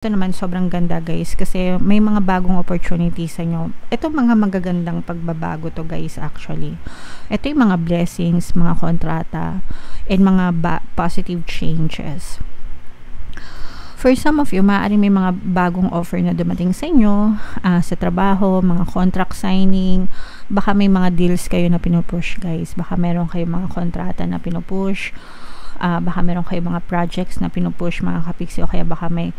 Ito naman sobrang ganda guys kasi may mga bagong opportunities sa inyo. Ito mga magagandang pagbabago to guys actually. Ito yung mga blessings, mga kontrata, and mga positive changes. For some of you, maaaring may mga bagong offer na dumating sa inyo sa trabaho, mga contract signing, baka may mga deals kayo na pinupush guys, baka meron kayong mga kontrata na pinupush, baka meron kayong mga projects na pinupush mga kapiksi, o kaya baka may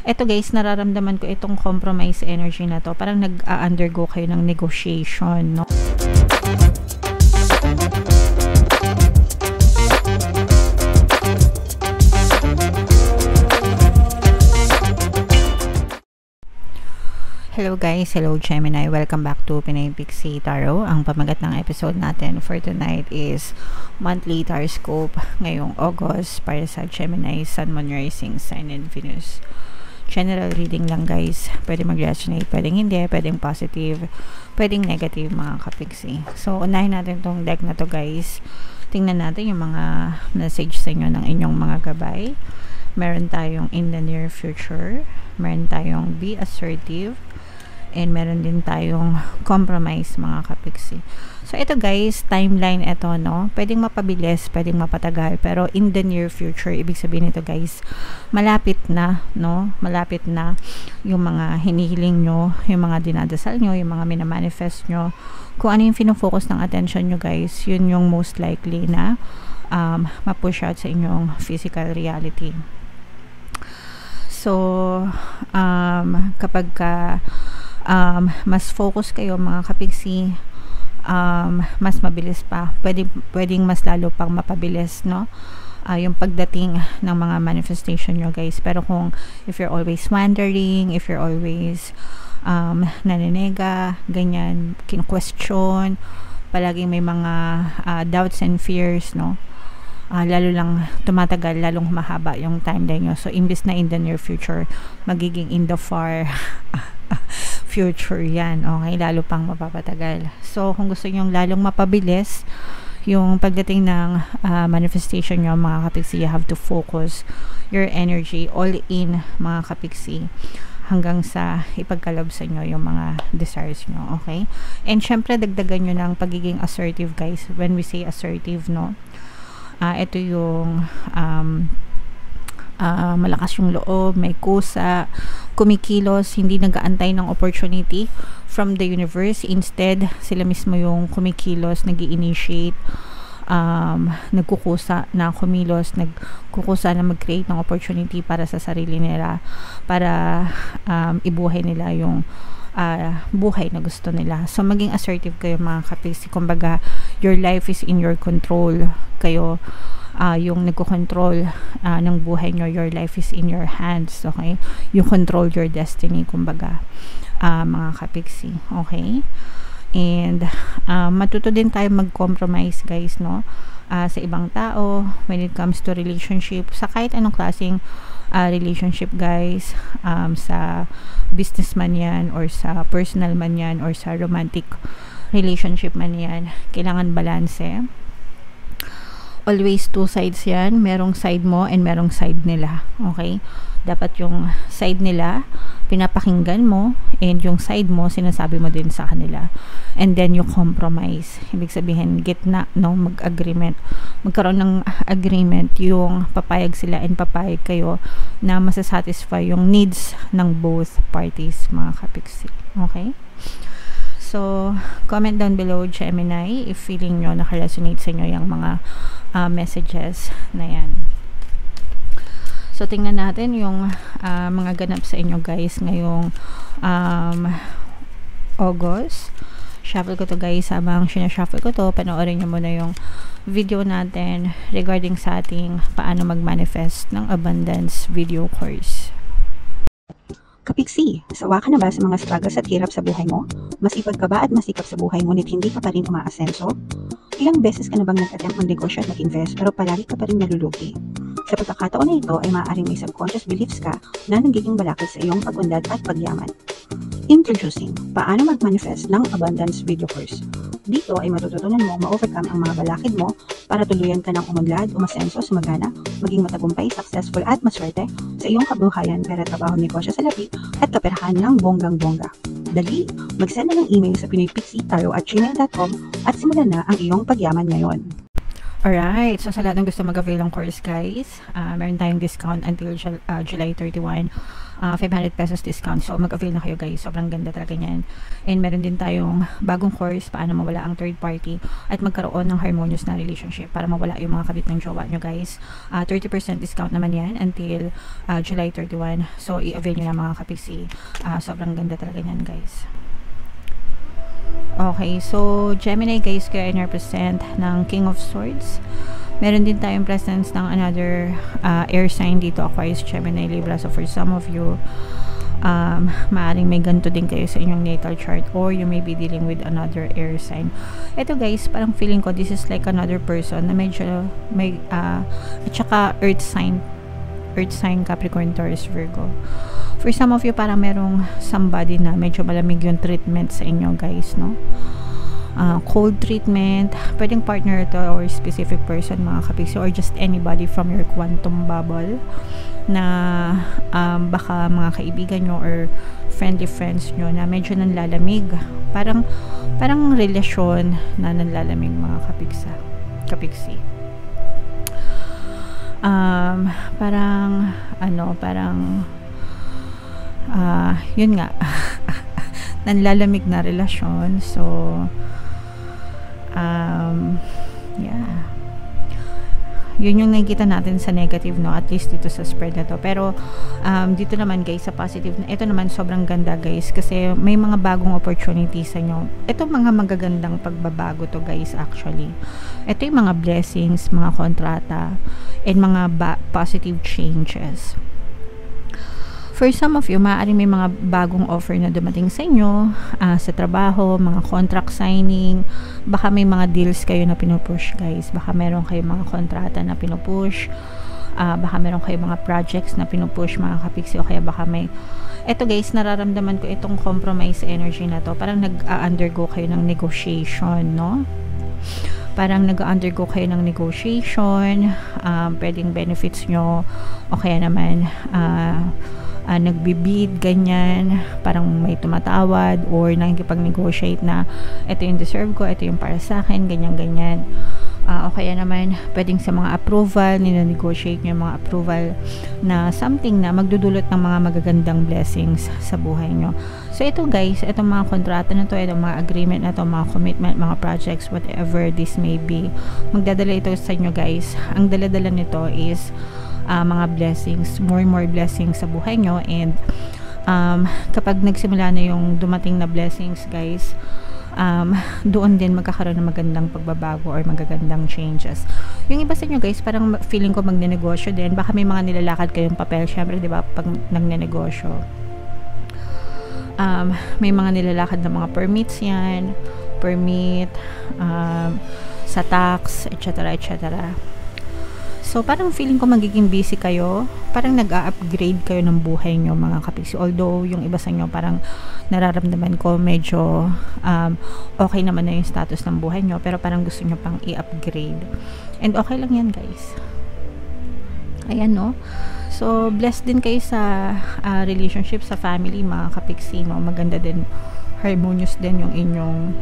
eto guys, nararamdaman ko itong compromise energy na to. Parang nag-undergo kayo ng negotiation, no? Hello guys, hello Gemini. Welcome back to Pinay Pixie Tarot. Ang pamagat ng episode natin for tonight is monthly horoscope ngayong August para sa Gemini, Sun, Moon, Rising, Sign, and Venus. General reading lang guys. Pwede mag-resonate, pwedeng hindi, pwedeng positive, pwedeng negative mga kapiksi. So, unahin natin tong deck na to guys. Tingnan natin yung mga message sa inyo ng inyong mga gabay. Meron tayong in the near future. Meron tayong be assertive. And meron din tayong compromise mga kapiksi. So, ito guys, timeline ito, no? Pwedeng mapabilis, pwedeng mapatagal. Pero in the near future, ibig sabihin ito guys, malapit na, no? Malapit na yung mga hinihiling nyo, yung mga dinadasal nyo, yung mga minamanifest nyo. Kung ano yung finofocus ng attention nyo guys, yun yung most likely na ma-push out sa inyong physical reality. So, kapag mas focus kayo mga kapiksi, mas mabilis pa, pwedeng mas lalo pang mapabilis, no? Yung pagdating ng mga manifestation nyo guys. Pero kung if you're always wondering, if you're always naninega, ganyan, question, palaging may mga doubts and fears, no? Lalo lang tumatagal, lalong humahaba yung timeline nyo. So, imbis na in the near future, magiging in the far future yan. Okay, lalo pang mapapatagal. So, kung gusto nyo lalong mapabilis yung pagdating ng manifestation nyo mga kapiksi, you have to focus your energy all in mga kapiksi hanggang sa ipagkalab sa inyo yung mga desires nyo. Okay? And syempre, dagdagan nyo ng pagiging assertive guys. When we say assertive, no? Ito yung malakas yung loob, may kusa, kumikilos, hindi nag-aantay ng opportunity from the universe. Instead, sila mismo yung kumikilos, nag-i-initiate, nagkukusa na kumilos, nagkukusa na mag-create ng opportunity para sa sarili nila, para ibuhay nila yung buhay na gusto nila. So, maging assertive kayo mga kapiksi. Kumbaga, your life is in your control. Kayo yung nagko-control ng buhay nyo. Your life is in your hands. Okay? You control your destiny, kumbaga, mga kapiksi. Okay? And matuto din tayo mag-compromise guys, no? Sa ibang tao when it comes to relationship, sa kahit anong klaseng relationship guys, sa business man yan, or sa personal man yan, or sa romantic relationship man yan, kailangan balanse. Always two sides yan. Merong side mo and merong side nila. Okay? Dapat yung side nila pinapakinggan mo, and yung side mo sinasabi mo din sa kanila. And then you compromise. Ibig sabihin, gitna, no? Mag-agreement. Magkaroon ng agreement, yung papayag sila and papayag kayo na masasatisfy yung needs ng both parties, mga kapiksi. Okay? So, comment down below, Gemini, if feeling nyo nakaresonate sa inyo yung mga messages na yan. So, tingnan natin yung mga ganap sa inyo guys ngayong August. Shuffle ko to guys. Habang sinashuffle ko to, panoorin nyo muna yung video natin regarding sa ating paano mag-manifest ng abundance video course. Kapiksi, sawa ka na ba sa mga struggles at hirap sa buhay mo? Masipag ka ba at masikap sa buhay ngunit hindi ka pa rin umaasenso? Ilang beses ka na bang nag-attempt mag-negosyo at mag-invest pero palagi ka pa rin nalulugi? Sa pagkakataon na ito ay maaaring may subconscious beliefs ka na nagiging balakid sa iyong pag-unlad at pagyaman. Introducing, paano mag-manifest ng abundance video course. Dito ay matututunan mo ma-overcome ang mga balakid mo para tuluyan ka ng umunlad, umasenso, sumagana, maging matagumpay, successful at maswerte sa iyong kabuhayan, pera, trabaho, negosyo, salapi at kaperahan ng bonggang-bongga. Dali, mag-send na ng email sa pinoypixitarot@gmail.com at simulan na ang iyong pagyaman ngayon. Alright, so sa lahat ng gusto mag-avail ng course guys, meron tayong discount until July 31, 500 pesos discount. So mag-avail na kayo guys, sobrang ganda talaga niyan. And meron din tayong bagong course, paano mawala ang third party at magkaroon ng harmonious na relationship para mawala yung mga kabit ng jowa nyo guys. 30% discount naman yan until July 31. So i-avail nyo na mga kapiksi, sobrang ganda talaga niyan guys. Okay, so Gemini guys, kaya in-represent ng King of Swords. Meron din tayong presence ng another air sign dito, Aquarius, Gemini, Libra. So for some of you, maaaring may ganito din kayo sa inyong natal chart, or you may be dealing with another air sign. Ito guys, parang feeling ko this is like another person na medyo may at saka earth sign, Capricorn, Taurus, Virgo. For some of you, parang merong somebody na medyo malamig yung treatment sa inyo guys, no? Cold treatment, pwedeng partner to or specific person mga kapiksi, or just anybody from your quantum bubble na baka mga kaibigan nyo or friendly friends nyo na medyo nanlalamig. Parang relasyon na nanlalamig mga kapiksi. Yun nga, nanlalamig na relasyon. So yeah, yun yung nakikita natin sa negative, no, at least dito sa spread na to. Pero dito naman guys, sa positive, ito naman sobrang ganda guys, kasi may mga bagong opportunities sa inyo. Ito mga magagandang pagbabago to guys actually. Ito yung mga blessings, mga kontrata, and mga positive changes. For some of you, maaaring may mga bagong offer na dumating sa inyo, sa trabaho, mga contract signing, baka may mga deals kayo na pinupush guys, baka meron kayong mga kontrata na pinupush, baka meron kayong mga projects na pinupush mga kapiksi, o kaya baka may, eto guys, nararamdaman ko itong compromise energy na to, parang nag-undergo kayo ng negotiation, no? Parang nag-undergo kayo ng negotiation, pwedeng benefits nyo, o kaya naman, nagbibid, ganyan, parang may tumatawad or nakikipag-negotiate na ito yung deserve ko, ito yung para sa akin, ganyan. O kaya naman pwedeng sa mga approval, nina-negotiate nyo yung mga approval na something na magdudulot ng mga magagandang blessings sa buhay nyo. So ito guys, itong mga kontrata na to, itong mga agreement na to, mga commitment, mga projects, whatever this may be, magdadala ito sa inyo guys. Ang dala-dala nito is mga blessings, more blessings sa buhay nyo. And kapag nagsimula na yung dumating na blessings guys, doon din magkakaroon ng magandang pagbabago or magagandang changes. Yung iba sa inyo guys, parang feeling ko magnenegosyo din, baka may mga nilalakad kayong papel, syempre diba, pag nagnenegosyo, may mga nilalakad na mga permits yan, sa tax, etc. So, parang feeling ko magiging busy kayo. Parang nag-a-upgrade kayo ng buhay nyo mga kapiksi. Although, yung iba sa inyo parang nararamdaman ko medyo okay naman na yung status ng buhay nyo. Pero parang gusto nyo pang i-upgrade. And okay lang yan guys. Ayan, no? So, blessed din kayo sa relationship, sa family mga kapiksi, no? Maganda din, harmonious din yung inyong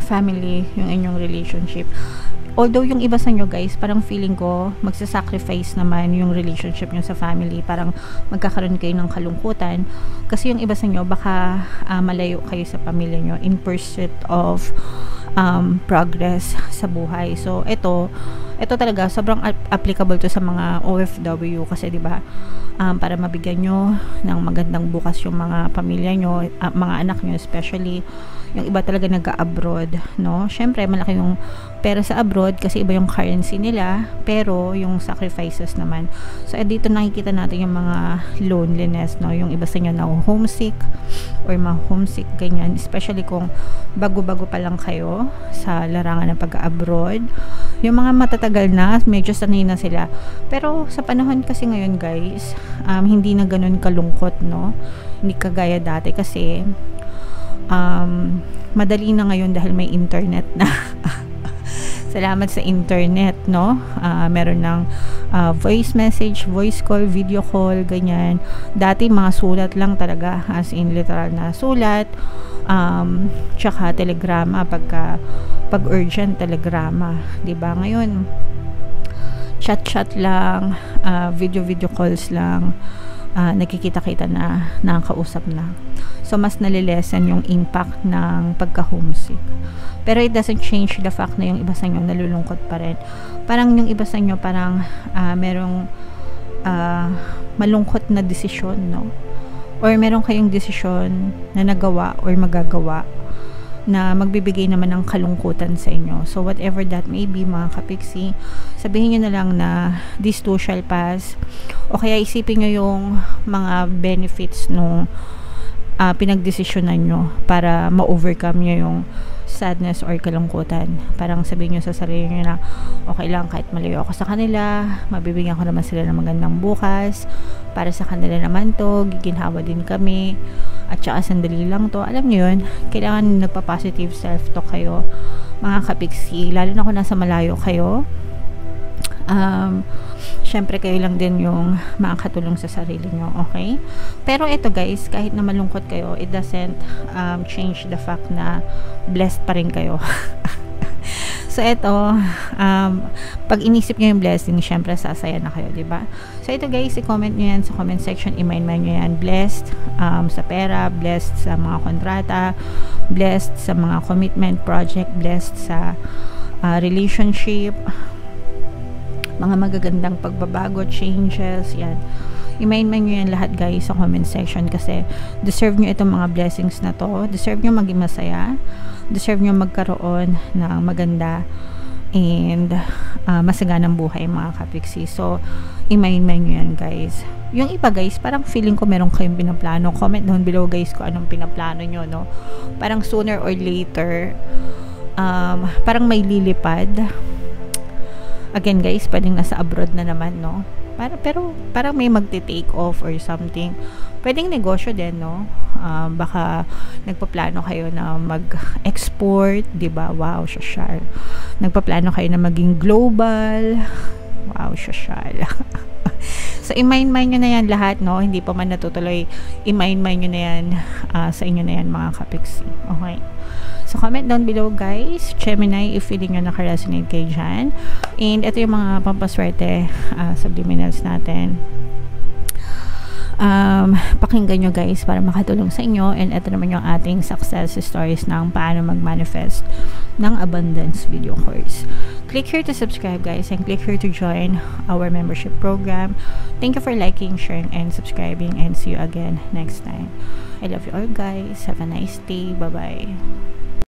family, yung inyong relationship. Although yung iba sa inyo guys, parang feeling ko magsasacrifice naman yung relationship nyo sa family, parang magkakaroon kayo ng kalungkutan kasi yung iba sa inyo baka malayo kayo sa pamilya nyo in pursuit of progress sa buhay. So ito talaga sobrang applicable to sa mga OFW kasi 'di ba, para mabigyan nyo ng magandang bukas yung mga pamilya nyo, mga anak nyo especially. Yung iba talaga nag-abroad, no? Syempre malaki yung pera sa abroad kasi iba yung currency nila, pero yung sacrifices naman. So dito nakikita natin yung mga loneliness, no? Yung iba sa inyo na homesick or ma-homesick ganyan, especially kung bago-bago pa lang kayo sa larangan ng pag-abroad. Yung mga matatagal na, medyo sanay na sila. Pero sa panahon kasi ngayon guys, hindi na ganun kalungkot, no? Hindi kagaya dati kasi madali na ngayon dahil may internet na. Salamat sa internet, no? Meron ng voice message, voice call, video call, ganyan. Dati mga sulat lang talaga, as in literal na sulat. Tsaka telegrama pag urgent, telegrama, 'di ba? Ngayon chat lang, video calls lang, nagkikita-kita na, nakakausap na. So mas nalilesen yung impact ng pagka-homesick. Pero it doesn't change the fact na yung iba sa inyo nalulungkot pa rin. Parang yung iba sa inyo parang merong malungkot na desisyon, no? Or meron kayong desisyon na nagawa or magagawa na magbibigay naman ng kalungkutan sa inyo. So whatever that may be, mga kapiksi, sabihin nyo na lang na this too shall pass, o kaya isipin nyo yung mga benefits nung pinagdesisyonan nyo para ma-overcome nyo yung sadness or kalungkutan. Parang sabihin nyo sa sarili nyo na okay lang kahit malayo ako sa kanila, mabibigyan ko naman sila ng magandang bukas, para sa kanila naman to, giginhawa din kami, at saka sandali lang to. Alam nyo yun, kailangan nagpa-positive self-talk kayo, mga kapiksi, lalo na kung nasa malayo kayo. Syempre kayo lang din yung makakatulong sa sarili nyo, okay? Pero ito guys, kahit na malungkot kayo, it doesn't change the fact na blessed pa rin kayo. So ito, pag inisip nyo yung blessing, syempre sasaya na kayo, diba? So ito guys, i-comment nyo yan sa comment section, i-mind nyo yan. Blessed sa pera, blessed sa mga kontrata, blessed sa mga commitment project, blessed sa relationship, mga magagandang pagbabago, changes, yan. I-mind nyo yan lahat guys sa comment section kasi deserve nyo itong mga blessings na to. Deserve nyo maging masaya. Deserve nyo magkaroon ng maganda and masaganang buhay, mga kapiksi. So, i-mind nyo yan guys. Yung iba guys, parang feeling ko meron kayong pinaplano. Comment down below guys kung anong pinaplano nyo, no? Parang sooner or later, parang may lilipad. Again guys, pwedeng nasa abroad na naman, no? Pero parang may magte-take off or something. Pwedeng negosyo din, no? Baka nagpaplano kayo na mag-export, 'di ba? Wow, social. Nagpaplano kayo na maging global. Wow, social. So, i-mind nyo na yan lahat, no? Hindi pa man natutuloy, i-mind nyo na yan sa inyo na yan, mga kapiksi. Okay? So, comment down below, guys. Gemini, if feeling nyo naka-resonate kayo dyan. And ito yung mga pampaswerte subliminals natin. Pakinggan nyo guys para makatulong sa inyo. And ito naman yung ating success stories ng paano mag-manifest ng abundance video course. Click here to subscribe guys and click here to join our membership program. Thank you for liking, sharing, and subscribing, and see you again next time. I love you all guys. Have a nice day. Bye-bye.